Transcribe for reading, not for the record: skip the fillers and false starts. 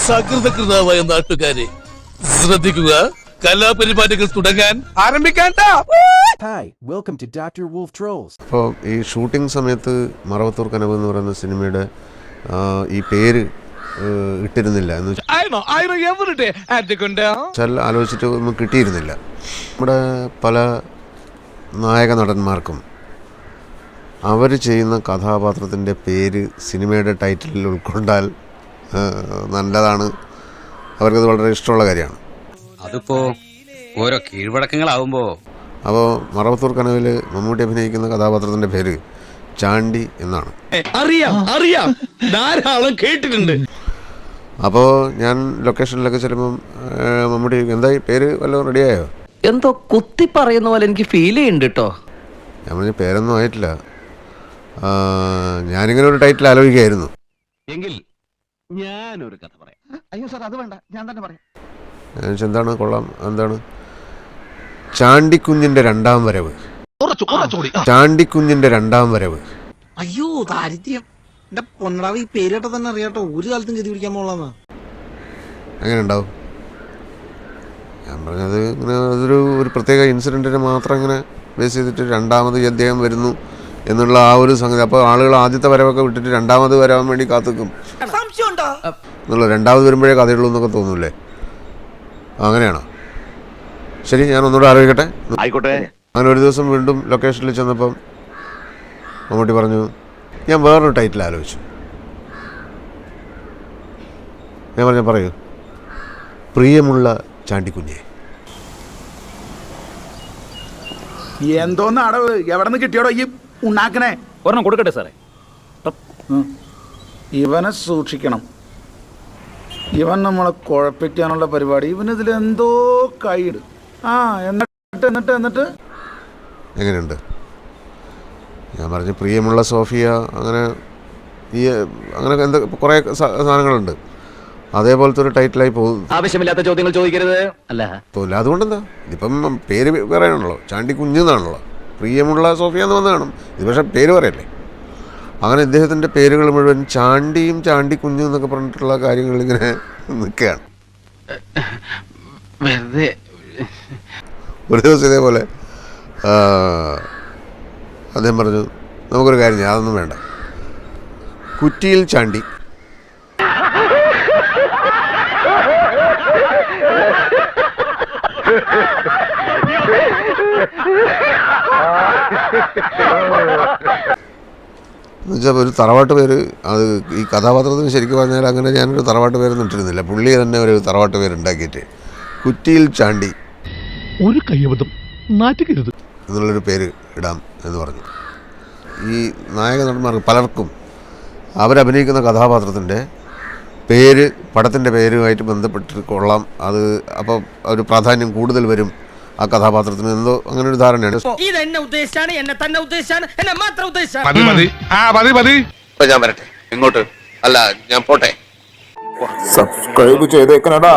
സകൃതകൃതാവായ നാട്ടുകാരെ ശ്രദ്ധിക്കുക, കലാപരിപാടികൾ തുടങ്ങാൻ ആരംഭിക്കാൻ. Hi, welcome to Dr. Wolf Trolls. അപ്പോൾ ഈ ഷൂട്ടിംഗ് സമയത്ത് മറവത്തൂർ കനവ് എന്ന് പറയുന്ന സിനിമയുടെ ഈ പേര് ഇട്ടിരുന്നില്ല എന്ന് വെച്ചാൽ ആലോചിച്ചിട്ട് ഒന്നും കിട്ടിയിരുന്നില്ല. നമ്മുടെ പല നായക നടന്മാർക്കും അവർ ചെയ്യുന്ന കഥാപാത്രത്തിൻ്റെ പേര് സിനിമയുടെ ടൈറ്റിലിൽ ഉൾക്കൊണ്ടാൽ നല്ലതാണ്. അവർക്കത് വളരെ ഇഷ്ടമുള്ള കാര്യമാണ്. അതിപ്പോ ഓരോ കീഴ്വഴക്കങ്ങളാവുമ്പോൾ അപ്പോൾ മറവത്തൂർ കനവിൽ മമ്മൂട്ടി അഭിനയിക്കുന്ന കഥാപാത്രത്തിൻ്റെ പേര് ചാണ്ടി എന്നാണ്. അറിയാം ധാരാളം കേട്ടിട്ടുണ്ട്. അപ്പോൾ ഞാൻ ലൊക്കേഷനിലൊക്കെ ചെല്ലുമ്പം മമ്മൂട്ടി എന്തായി പേര് വല്ലതും റെഡിയായോ? എന്തോ കുത്തി പറയുന്ന പോലെ എനിക്ക് ഫീൽ ചെയ്യുന്നുണ്ട് കേട്ടോ. ഞാൻ പറഞ്ഞ പേരൊന്നും ആയിട്ടില്ല, ഞാനിങ്ങനെ ഒരു ടൈറ്റിൽ ആലോചിക്കുകയായിരുന്നു. എങ്കിൽ ഞാനൊരു കഥ പറയാം. അയ്യോ സാർ, അത് വേണ്ട, ഞാൻ തന്നെ പറയാം. എന്താണ് കൊള്ളാം, എന്താണ്? ചാണ്ടിക്കുഞ്ഞിന്റെ രണ്ടാം വരവ്. ചാണ്ടിക്കുഞ്ഞിന്റെ രണ്ടാം വരവ്. അയ്യോ ദാരിദ്ര്യം. എന്റെ പൊന്നടാവ്, ഈ പേരിട്ട തന്നെ അറിയാട്ടോ, ഒരു കാലത്തും ഗതി പിടിക്കാൻ പോളാന്നാ. എങ്ങനെ ഉണ്ടാവും? ഞാൻ പറഞ്ഞത് ഇങ്ങനെ ഒരു പ്രത്യേക ഇൻസിഡൻറ്റിനെ മാത്രം ഇങ്ങനെ ബേസ് ചെയ്തിട്ട് രണ്ടാമത് അദ്ദേഹം വരുന്നു എന്നുള്ള ആ ഒരു സംഗതി. അപ്പോൾ ആളുകൾ ആദ്യത്തെ വരവൊക്കെ വിട്ടിട്ട് രണ്ടാമത് വരാൻ വേണ്ടി കാത്തുക്കും എന്നുള്ള, രണ്ടാമത് വരുമ്പോഴേ കഥയുള്ളൂ എന്നൊക്കെ തോന്നൂലേ? അങ്ങനെയാണോ? ശരി, ഞാൻ ഒന്നുകൂടെ ആലോചിക്കട്ടെ. ആയിക്കോട്ടെ. അങ്ങനെ ഒരു ദിവസം വീണ്ടും ലൊക്കേഷനിൽ ചെന്നപ്പം മമ്മൂട്ടി പറഞ്ഞു, ഞാൻ വേറൊരു ടൈറ്റിൽ ആലോചിച്ചു. ഞാൻ പറഞ്ഞു, പറയൂ. പ്രിയമുള്ള ചാണ്ടിക്കുഞ്ഞെ. എന്തോന്ന് അടവ്, എവിടെ നിന്ന് കിട്ടിയോടോ ഈ ഉണ്ടാക്കണേ? ഒരെണ്ണം കൊടുക്കട്ടെ സാറേ. ഇവനെ സൂക്ഷിക്കണം, ഇവൻ നമ്മളെ കുഴപ്പിക്കാനുള്ള പരിപാടി. ഇവനിതിലെന്തോ കൈയിട്. എന്നിട്ട് എങ്ങനെയുണ്ട്? ഞാൻ പറഞ്ഞു, പ്രിയമുള്ള സോഫിയ, അങ്ങനെ അങ്ങനെ എന്താ കുറേ സാധനങ്ങളുണ്ട്. അതേപോലത്തെ ഒരു ടൈറ്റിലായി പോകും. ആവശ്യമില്ലാത്ത ചോദ്യങ്ങൾ ചോദിക്കരുത്. അല്ല പോകില്ല. അതുകൊണ്ടെന്താ, ഇതിപ്പം പേര് പറയാനുള്ളൂ, ചാണ്ടിക്കുഞ്ഞ് എന്നാണല്ലോ. പ്രിയമുള്ള സോഫിയ എന്ന് വന്ന് കാണും, ഇത് പക്ഷേ പേര് പറയല്ലേ. അങ്ങനെ ഇദ്ദേഹത്തിൻ്റെ പേരുകൾ മുഴുവൻ ചാണ്ടിയും ചാണ്ടിക്കുഞ്ഞും എന്നൊക്കെ പറഞ്ഞിട്ടുള്ള കാര്യങ്ങൾ ഇങ്ങനെ നിൽക്കുകയാണ്. ഒരു ദിവസം ഇതേപോലെ അദ്ദേഹം പറഞ്ഞു, നമുക്കൊരു കാര്യം ചെയ്യാം, അതൊന്നും വേണ്ട, കുറ്റിയിൽ ചാണ്ടി. എന്നുവെച്ചാൽ ഒരു തറവാട്ട് പേര്, അത് ഈ കഥാപാത്രത്തിന് ശരിക്കും പറഞ്ഞാൽ അങ്ങനെ ഞാനൊരു തറവാട്ട് പേരൊന്നും ഇട്ടിരുന്നില്ല. പുള്ളി തന്നെ ഒരു തറവാട്ട് പേരുണ്ടാക്കിയിട്ട് കുറ്റിയിൽ ചാണ്ടി ഒരു കയ്യബദ്ധം നാറ്റുകരുത് എന്നുള്ളൊരു പേര് ഇടാം എന്ന് പറഞ്ഞു. ഈ നായക നടന്മാർക്ക് പലർക്കും അവരഭിനയിക്കുന്ന കഥാപാത്രത്തിൻ്റെ പേര് പടത്തിൻ്റെ പേരുമായിട്ട് ബന്ധപ്പെട്ട് കൊള്ളാം, അത് അപ്പോൾ ഒരു പ്രാധാന്യം കൂടുതൽ വരും ആ കഥാപാത്രത്തിന്, എന്തോ അങ്ങനെ ഒരു ധാരണയാണ്. ഞാൻ വരട്ടെ, ഇങ്ങോട്ട് അല്ല, ഞാൻ പോട്ടെ. സബ്സ്ക്രൈബ് ചെയ്തേക്കണടാ.